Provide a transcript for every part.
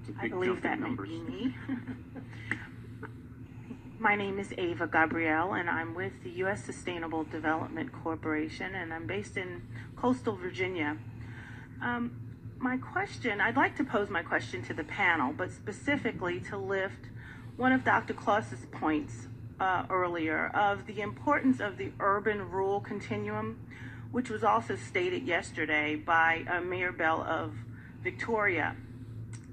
It's a I big believe jump that in may numbers. be me. My name is Ava Gabrielle, and I'm with the U.S. Sustainable Development Corporation, and I'm based in coastal Virginia. I'd like to pose my question to the panel, but specifically to lift one of Dr. Clos's points earlier of the importance of the urban-rural continuum, which was also stated yesterday by Mayor Bell of Victoria.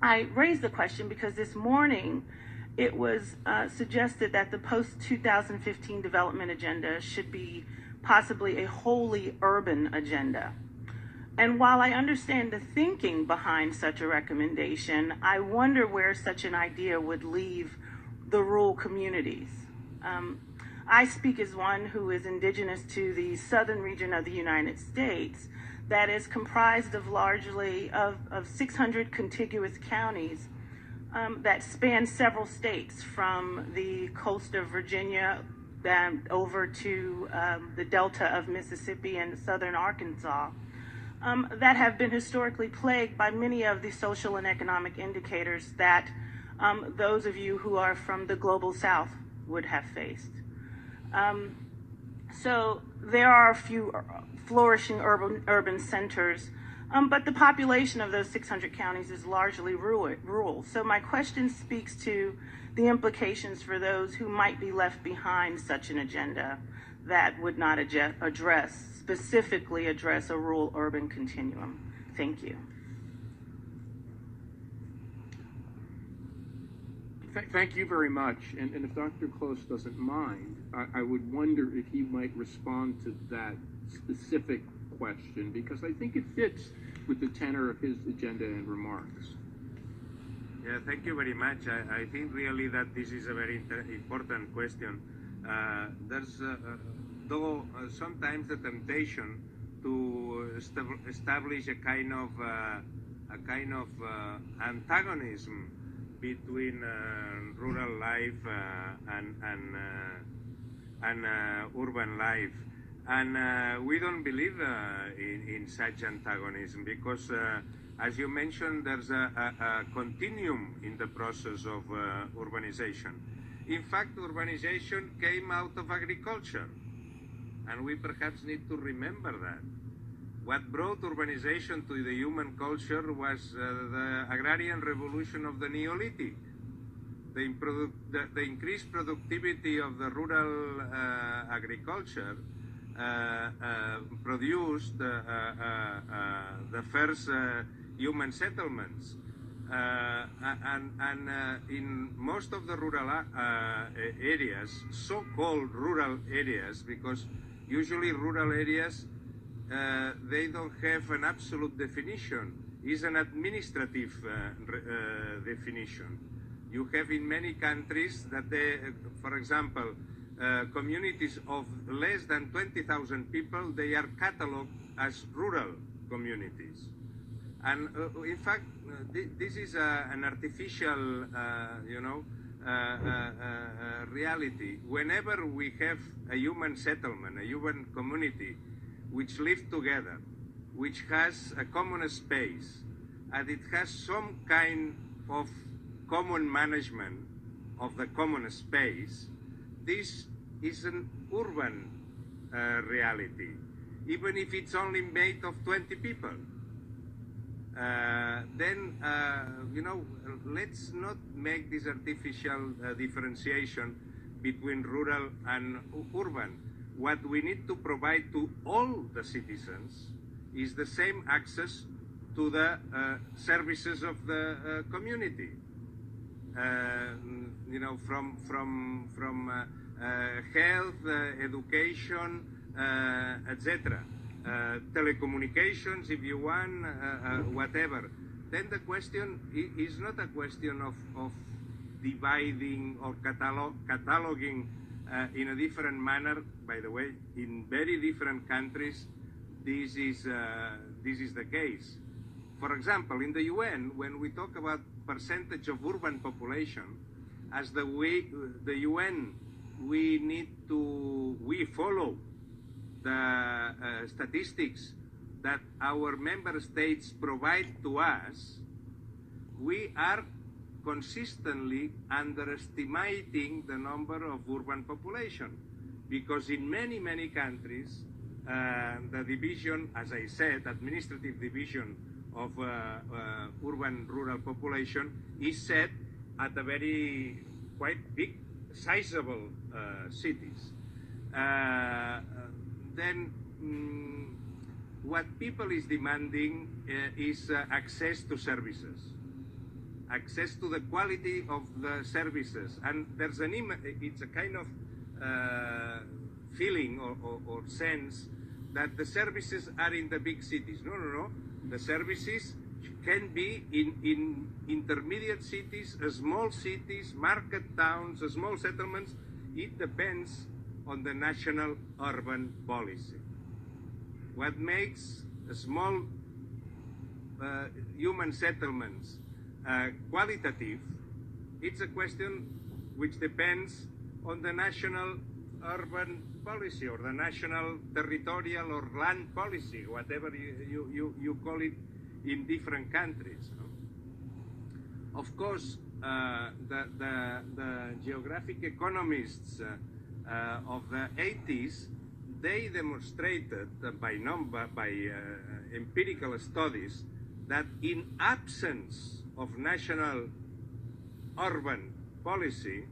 I raised the question because this morning it was suggested that the post-2015 development agenda should be possibly a wholly urban agenda. And while I understand the thinking behind such a recommendation, I wonder where such an idea would leave the rural communities. I speak as one who is indigenous to the southern region of the United States that is comprised of largely of 600 contiguous counties that span several states, from the coast of Virginia over to the delta of Mississippi and southern Arkansas, that have been historically plagued by many of the social and economic indicators that those of you who are from the global south would have faced. So there are a few flourishing urban centers, but the population of those 600 counties is largely rural. So my question speaks to the implications for those who might be left behind such an agenda that would not specifically address a rural-urban continuum. Thank you. Thank you very much. And if Dr. Clos doesn't mind, I would wonder if he might respond to that specific question, because I think it fits with the tenor of his agenda and remarks. Yeah, thank you very much. I think really that this is a very important question. There's though sometimes the temptation to establish a kind of antagonism between rural life and urban life, and we don't believe in such antagonism, because as you mentioned, there's a continuum in the process of urbanization. In fact, urbanization came out of agriculture, and we perhaps need to remember that. What brought urbanization to the human culture was the agrarian revolution of the Neolithic. The increased productivity of the rural agriculture produced the first human settlements. And in most of the rural areas, so-called rural areas, because usually rural areas, they don't have an absolute definition. It's an administrative definition. You have in many countries that they, for example, communities of less than 20,000 people, they are catalogued as rural communities. And in fact, this is an artificial, reality. Whenever we have a human settlement, a human community, which live together, which has a common space, and it has some kind of common management of the common space, this is an urban reality, even if it's only made of 20 people. Then, let's not make this artificial differentiation between rural and urban. What we need to provide to all the citizens is the same access to the services of the community. From health, education, etc. Telecommunications, if you want, whatever. Then the question is not a question of dividing or cataloging in a different manner. By the way, in very different countries, this is the case. For example, in the UN, when we talk about percentage of urban population, as the UN, we follow the statistics that our member states provide to us. We are consistently underestimating the number of urban population, because in many, many countries, the division, as I said, administrative division of urban-rural population is set at a very quite big, sizable cities. What people is demanding is access to services, access to the quality of the services, and there's it's a kind of feeling or sense that the services are in the big cities. No. The services can be in intermediate cities, small cities, market towns, small settlements. It depends on the national urban policy. What makes small human settlements qualitative, it's a question which depends on the national urban policy or the national territorial or land policy, whatever you call it in different countries. Of course, the geographic economists of the 80s, they demonstrated by empirical studies that in absence of national urban policy,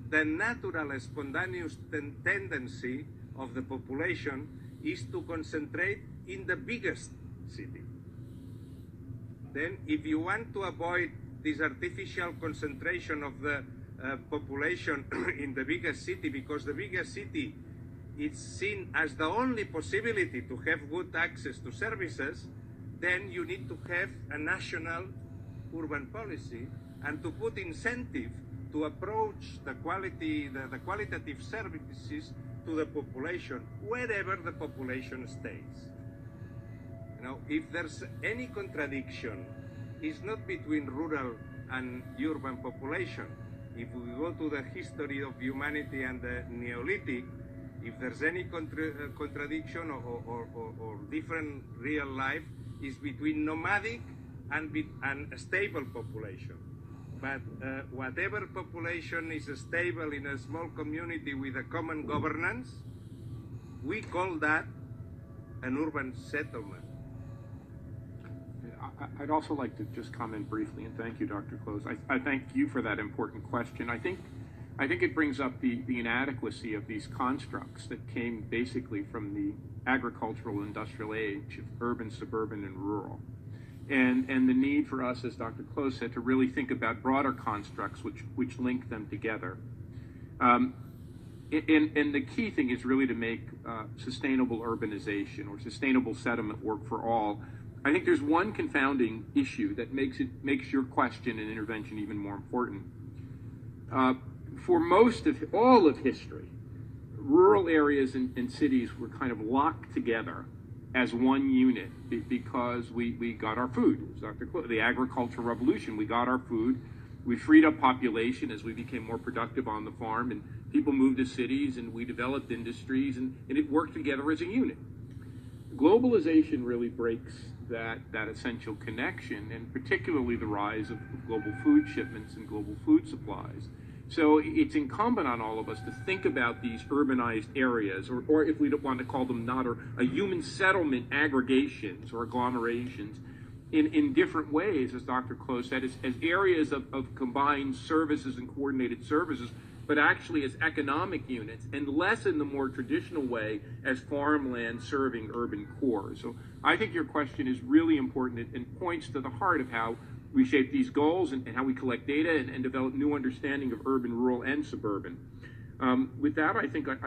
the natural spontaneous tendency of the population is to concentrate in the biggest city. Then if you want to avoid this artificial concentration of the population in the biggest city, because the biggest city is seen as the only possibility to have good access to services, then you need to have a national urban policy and to put incentive to approach the qualitative services to the population wherever the population stays. Now, if there's any contradiction, it's not between rural and urban population. If we go to the history of humanity and the Neolithic, if there's any contradiction or different real life, is between nomadic and a stable population. But whatever population is stable in a small community with a common governance, we call that an urban settlement. I'd also like to just comment briefly, and thank you, Dr. Clos. I thank you for that important question. I think it brings up the inadequacy of these constructs that came basically from the agricultural industrial age of urban, suburban, and rural. And the need for us, as Dr. Clos said, to really think about broader constructs which link them together. And the key thing is really to make sustainable urbanization or sustainable settlement work for all. I think there's one confounding issue that makes your question and intervention even more important. For all of history, rural areas and cities were kind of locked together as one unit because we got our food. Dr. Clos, the agricultural revolution, we got our food. We freed up population as we became more productive on the farm, and people moved to cities, and we developed industries, and it worked together as a unit. Globalization really breaks that essential connection, and particularly the rise of global food shipments and global food supplies. So it's incumbent on all of us to think about these urbanized areas, or if we don't want to call them not, or a human settlement aggregations or agglomerations, in different ways, as Dr. Clos said, as areas of combined services and coordinated services, but actually as economic units, and less in the more traditional way as farmland serving urban cores. So I think your question is really important and points to the heart of how we shape these goals and how we collect data and develop new understanding of urban, rural, and suburban. With that, I think